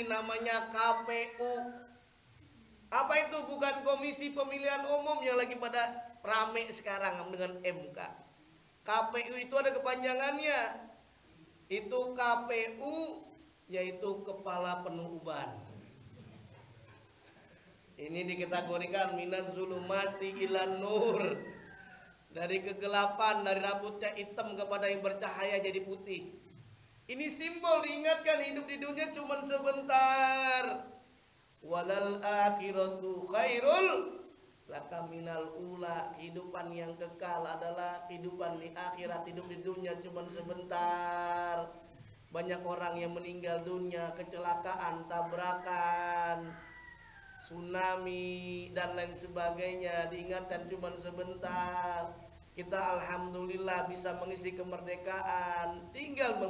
namanya KPU. Apa itu? Bukan Komisi Pemilihan Umum yang lagi pada rame sekarang dengan MK. KPU itu ada kepanjangannya. Itu KPU yaitu Kepala Penuh Uban. Ini dikategorikan minaz zulumati ilan nur. Dari kegelapan, dari rambutnya hitam kepada yang bercahaya jadi putih. Ini simbol diingatkan hidup di dunia cuma sebentar. Walal akhiratu khairul laka minal ula. Kehidupan yang kekal adalah kehidupan di akhirat. Hidup di dunia cuma sebentar. Banyak orang yang meninggal dunia, kecelakaan, tabrakan, tsunami dan lain sebagainya. Diingatkan cuma sebentar. Kita alhamdulillah bisa mengisi kemerdekaan, tinggal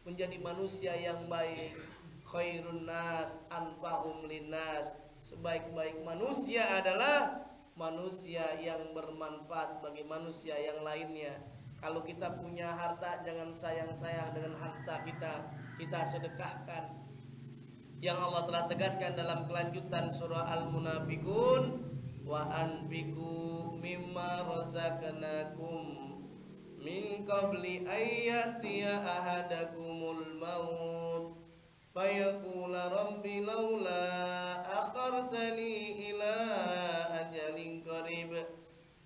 menjadi manusia yang baik. Khairun nas anfa'um linnas. Sebaik-baik manusia adalah manusia yang bermanfaat bagi manusia yang lainnya. Kalau kita punya harta, jangan sayang-sayang dengan harta kita sedekahkan. Yang Allah telah tegaskan dalam kelanjutan surah Al-Munafiqun, wa anfiqu mimma razaqnakum min qabli ayyatiya ahadakumul maut fayaqula rabbi laula akhartani ila ajalin qarib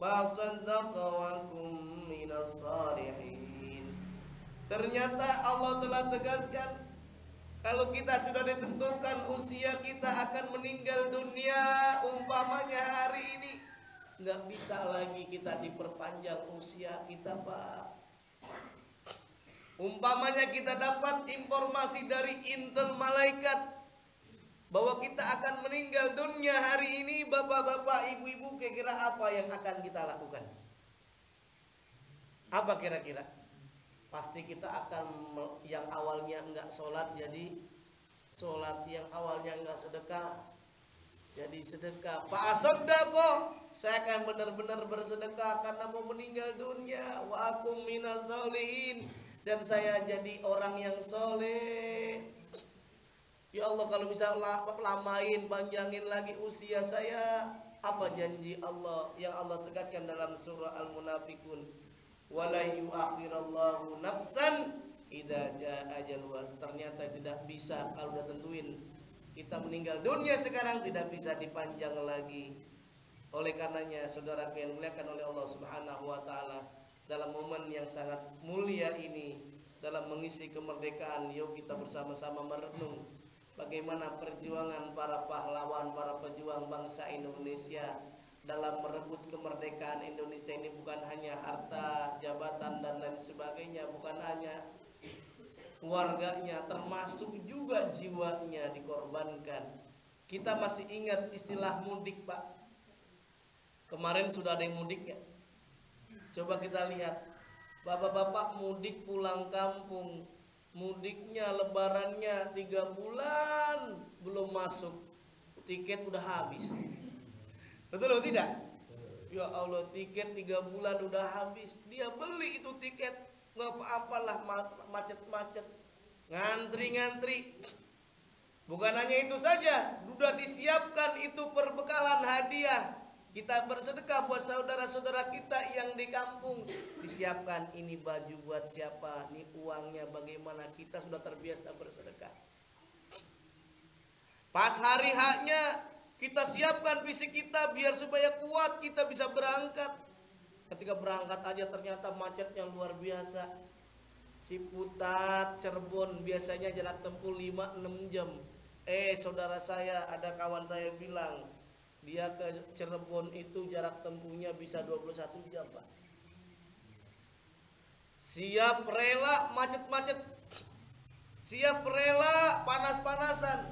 fasaddaqa wa kum minas salihin. Ternyata Allah telah tegaskan, kalau kita sudah ditentukan usia kita akan meninggal dunia, umpamanya hari ini, nggak bisa lagi kita diperpanjang usia kita, Pak. Umpamanya kita dapat informasi dari intel malaikat bahwa kita akan meninggal dunia hari ini, bapak-bapak, ibu-ibu, kira-kira apa yang akan kita lakukan? Apa kira-kira? Pasti kita akan yang awalnya enggak sholat jadi sholat, yang awalnya enggak sedekah jadi sedekah. Pak Asodako, saya akan benar-benar bersedekah karena mau meninggal dunia. Wa akum minaz sholihin, dan saya jadi orang yang soleh. Ya Allah, kalau bisa lamain, panjangin lagi usia saya. Apa janji Allah yang Allah tegaskan dalam surah Al-Munafiqun? Wala yu'akhirallahu nafsan idza jaa ajaluha. Ternyata tidak bisa, kalau udah tentuin kita meninggal dunia sekarang, tidak bisa dipanjang lagi. Oleh karenanya saudara yang dimuliakan oleh Allah Subhanahu wa taala, dalam momen yang sangat mulia ini, dalam mengisi kemerdekaan, yuk kita bersama-sama merenung bagaimana perjuangan para pahlawan, para pejuang bangsa Indonesia dalam merebut kemerdekaan Indonesia ini. Bukan hanya harta, jabatan dan lain sebagainya, bukan hanya keluarganya, termasuk juga jiwanya dikorbankan. Kita masih ingat istilah mudik, Pak. Kemarin sudah ada yang mudik ya. Coba kita lihat, bapak-bapak mudik pulang kampung, mudiknya lebarannya 3 bulan belum masuk, tiket udah habis. Betul atau tidak? Ya Allah, tiket 3 bulan udah habis. Dia beli itu tiket, nggak apa-apalah, macet-macet, ngantri-ngantri. Bukan hanya itu saja, sudah disiapkan itu perbekalan hadiah. Kita bersedekah buat saudara-saudara kita yang di kampung. Disiapkan ini baju buat siapa, ini uangnya bagaimana. Kita sudah terbiasa bersedekah. Pas hari haknya kita siapkan fisik kita biar supaya kuat, kita bisa berangkat. Ketika berangkat aja ternyata macetnya luar biasa. Ciputat, Cirebon biasanya jarak tempuh 5-6 jam. Saudara saya, ada kawan saya bilang, dia ke Cirebon itu jarak tempuhnya bisa 21 jam, Pak. Siap rela macet-macet, siap rela panas-panasan,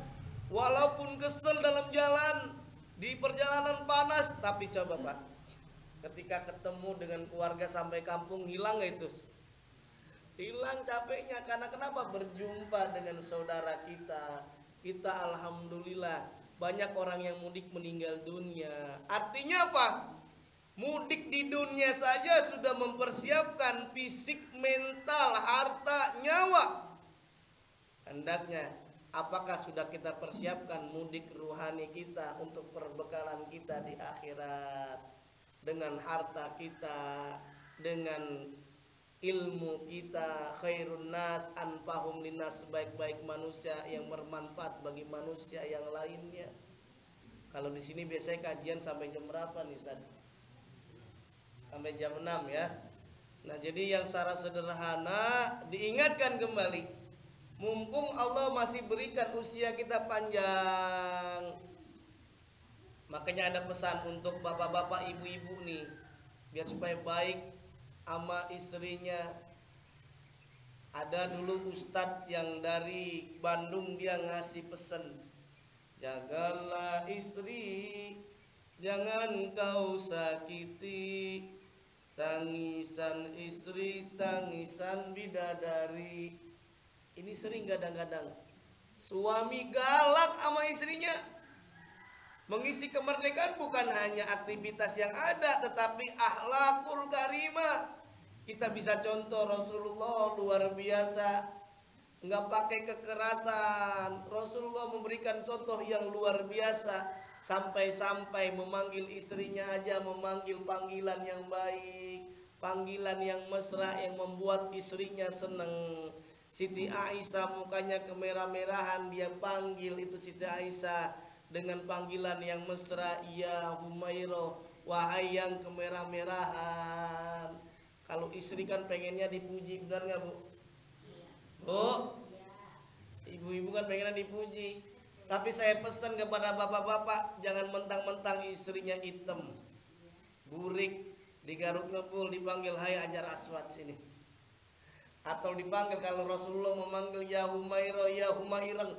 walaupun kesel dalam jalan, di perjalanan panas. Tapi coba Pak, ketika ketemu dengan keluarga sampai kampung, hilang gak itu? Hilang capeknya. Karena kenapa? Berjumpa dengan saudara kita. Kita alhamdulillah, banyak orang yang mudik meninggal dunia. Artinya apa? Mudik di dunia saja sudah mempersiapkan fisik, mental, harta, nyawa. Hendaknya apakah sudah kita persiapkan mudik ruhani kita untuk perbekalan kita di akhirat dengan harta kita, dengan ilmu kita. Khairun nas anfahum linnas, sebaik-baik manusia yang bermanfaat bagi manusia yang lainnya. Kalau di sini biasanya kajian sampai jam berapa nih Ustaz? Sampai jam 6 ya. Nah, jadi yang secara sederhana diingatkan kembali, mumpung Allah masih berikan usia kita panjang. Makanya ada pesan untuk bapak-bapak, ibu-ibu nih, biar supaya baik sama istrinya. Ada dulu ustadz yang dari Bandung, dia ngasih pesan, jagalah istri, jangan kau sakiti, tangisan istri, tangisan bidadari. Ini sering kadang-kadang suami galak sama istrinya. Mengisi kemerdekaan bukan hanya aktivitas yang ada, tetapi akhlakul karimah. Kita bisa contoh Rasulullah luar biasa, nggak pakai kekerasan. Rasulullah memberikan contoh yang luar biasa, sampai-sampai memanggil istrinya aja memanggil panggilan yang baik, panggilan yang mesra yang membuat istrinya seneng. Siti Aisyah mukanya kemerah-merahan, dia panggil itu Siti Aisyah dengan panggilan yang mesra, ya Humairah, wahai yang kemerah-merahan. Kalau istri kan pengennya dipuji, benar nggak Bu? Bu, ibu-ibu kan pengennya dipuji. Tapi saya pesan kepada bapak-bapak, jangan mentang-mentang istrinya hitam, burik, digaruk ngebul, dipanggil hai Hajar Aswad sini. Atau dipanggil, kalau Rasulullah memanggil ya Humairah, ya Humairah,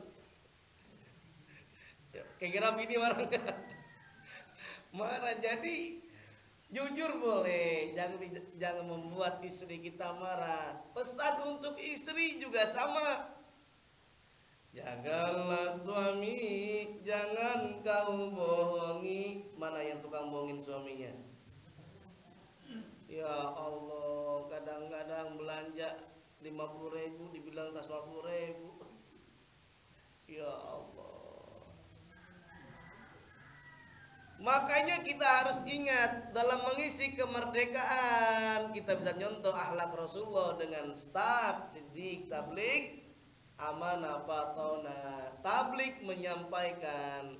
kira-kira bini marah nggak? Marah. Jadi jujur boleh, jangan membuat istri kita marah. Pesan untuk istri juga sama. Jagalah suami, jangan kau bohongi. Mana yang tukang bohongin suaminya? Ya Allah, kadang-kadang belanja 50.000 dibilang tas 50.000. Ya Allah. Makanya kita harus ingat, dalam mengisi kemerdekaan kita bisa nyontoh akhlak Rasulullah dengan staf, siddiq, tablik, amanah, fatona. Tablik menyampaikan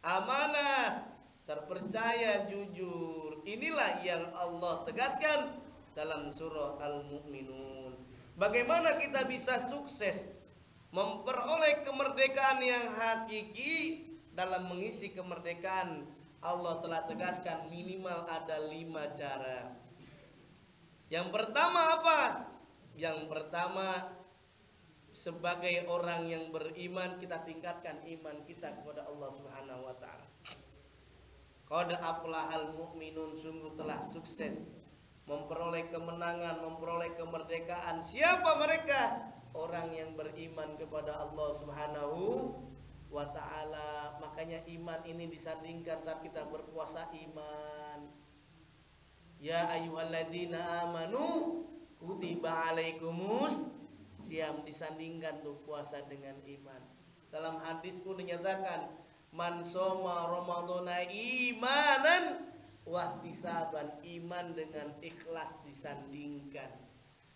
amanah, terpercaya, jujur. Inilah yang Allah tegaskan dalam surah Al-Mu'minun. Bagaimana kita bisa sukses memperoleh kemerdekaan yang hakiki? Dalam mengisi kemerdekaan, Allah telah tegaskan minimal ada 5 cara. Yang pertama apa? Yang pertama, sebagai orang yang beriman, kita tingkatkan iman kita kepada Allah Subhanahu wa taala. Qad aflahal mu'minun, sungguh telah sukses memperoleh kemenangan, memperoleh kemerdekaan. Siapa mereka? Orang yang beriman kepada Allah Subhanahu wa ta'ala. Makanya iman ini disandingkan saat kita berpuasa iman. Ya ayyuhalladzina amanu kutiba alaikumus siam, disandingkan tuh puasa dengan iman. Dalam hadis pun dinyatakan man soma ramadhana imanan wahtisaban, iman dengan ikhlas disandingkan.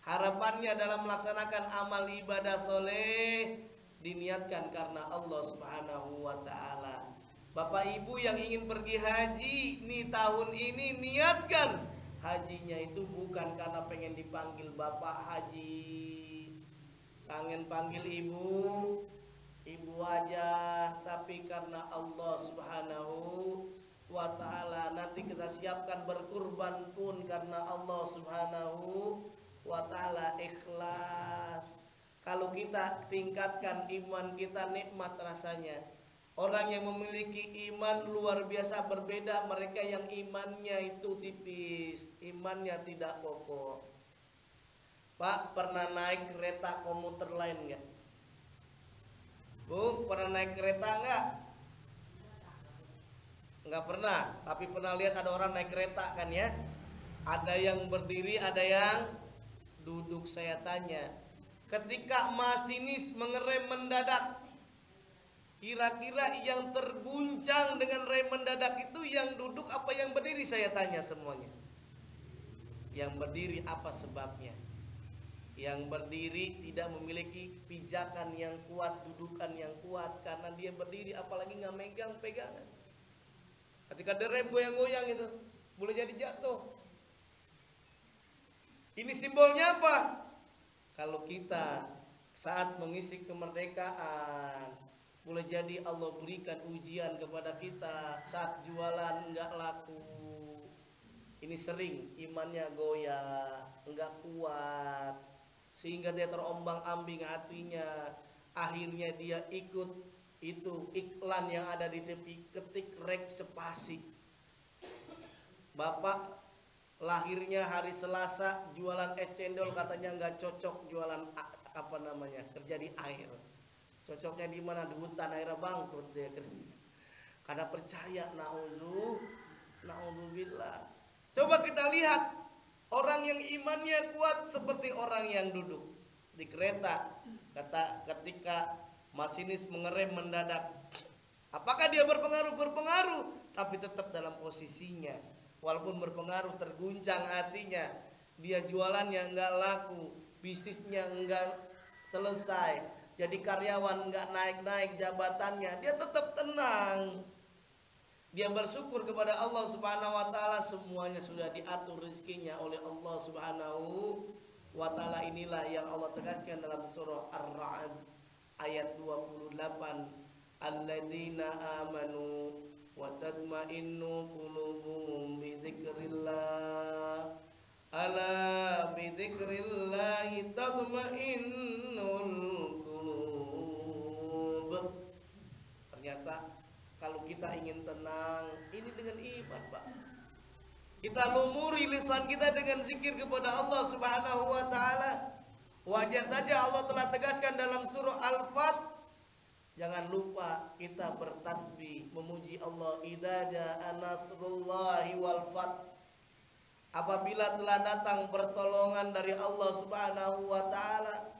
Harapannya dalam melaksanakan amal ibadah soleh diniatkan karena Allah Subhanahu wa ta'ala. Bapak ibu yang ingin pergi haji nih tahun ini, niatkan hajinya itu bukan karena pengen dipanggil bapak haji, kangen panggil ibu, ibu aja, tapi karena Allah Subhanahu wa ta'ala. Nanti kita siapkan berkurban pun karena Allah Subhanahu wa ta'ala, ikhlas. Kalau kita tingkatkan iman kita, nikmat rasanya. Orang yang memiliki iman luar biasa berbeda mereka yang imannya itu tipis, imannya tidak kokoh. Pak, pernah naik kereta komuter lain nggak? Bu, pernah naik kereta nggak? Nggak pernah, tapi pernah lihat ada orang naik kereta kan ya? Ada yang berdiri, ada yang duduk. Saya tanya, ketika masinis mengerem mendadak, kira-kira yang terguncang dengan rem mendadak itu yang duduk apa yang berdiri? Saya tanya semuanya. Yang berdiri apa sebabnya? Yang berdiri tidak memiliki pijakan yang kuat, dudukan yang kuat, karena dia berdiri apalagi nggak megang pegangan. Ketika derem goyang-goyang itu boleh jadi jatuh. Ini simbolnya apa? Kalau kita saat mengisi kemerdekaan, boleh jadi Allah berikan ujian kepada kita saat jualan nggak laku. Ini sering imannya goyah, nggak kuat, sehingga dia terombang-ambing hatinya. Akhirnya dia ikut itu iklan yang ada di tepi, ketik rek spasi. Bapak lahirnya hari Selasa, jualan es cendol, katanya nggak cocok jualan apa namanya, kerja di air. Cocoknya di mana? Di hutan, akhirnya bangkrut dia karena percaya. Naudzubillah. Coba kita lihat orang yang imannya kuat seperti orang yang duduk di kereta, ketika masinis mengerem mendadak, apakah dia berpengaruh? Berpengaruh, tapi tetap dalam posisinya. Walaupun berpengaruh, terguncang hatinya, dia jualannya enggak laku, bisnisnya enggak selesai, jadi karyawan enggak naik-naik jabatannya, dia tetap tenang. Dia bersyukur kepada Allah Subhanahu wa taala, semuanya sudah diatur rezekinya oleh Allah Subhanahu wa taala. Inilah yang Allah tegaskan dalam surah Ar-Ra'd ayat 28, alladzina amanu wa tatma'innu qulubuhum bi dzikrillah, ala bi dzikrillah tatma'innul qulub. Ternyata kalau kita ingin tenang, ini dengan iman, Pak. Kita lumuri lisan kita dengan zikir kepada Allah Subhanahu wa taala. Wajar saja Allah telah tegaskan dalam surah Al-Fat, jangan lupa kita bertasbih, memuji Allah. Idza jaa nasrullahi wal fath, apabila telah datang pertolongan dari Allah Subhanahu wa taala.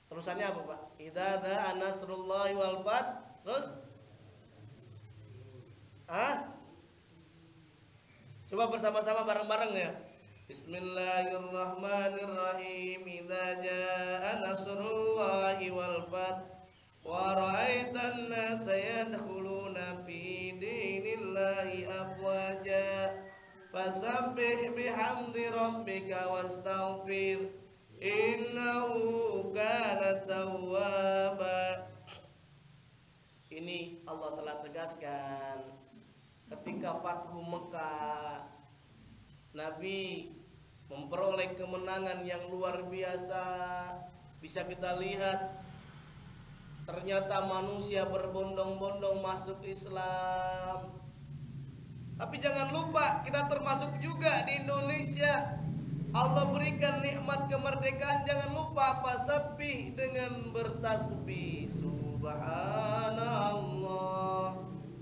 Terusannya apa, Pak? Idza jaa nasrullahi wal fath. Terus coba bersama-sama bareng-bareng ya. Bismillahirrahmanirrahim. Idza jaa nasrullahi wal fath wa ra'aitan nasa yadkhuluna fi dinillahi afwaja fasabbih bihamdi rabbika wastaghfir innahu kana tawwaba. Ini Allah telah tegaskan ketika Fathu Mekah, Nabi memperoleh kemenangan yang luar biasa. Bisa kita lihat, ternyata manusia berbondong-bondong masuk Islam. Tapi jangan lupa, kita termasuk juga di Indonesia. Allah berikan nikmat kemerdekaan, jangan lupa fasabbih, dengan bertasbih. Subhanallah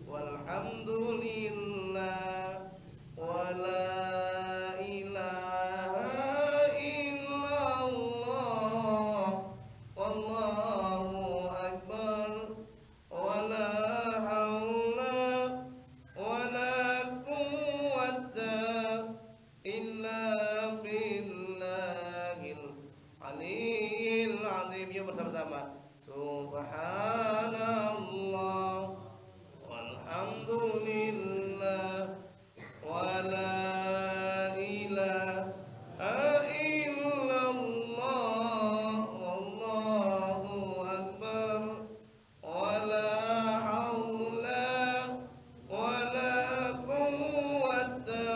walhamdulillah wala ilaha illallah wallahu akbar wala haula wala quwwata illa billahil aliyil azim. Yuk bersama-sama. Subhanallah walhamdulillah wala ilaha illallah wallahu akbar wala haula wala quwwata.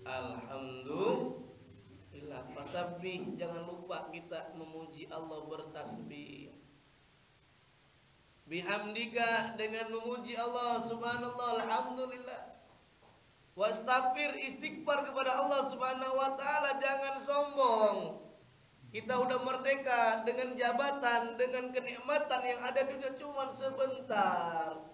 Alhamdulillah. Fasabbih, jangan lupa kita memuji Allah, bertasbih. Bihamdika, dengan memuji Allah, subhanallah, alhamdulillah. Wastaghfir, istighfar kepada Allah Subhanahu wa taala. Jangan sombong. Kita udah merdeka dengan jabatan, dengan kenikmatan yang ada di dunia cuma sebentar.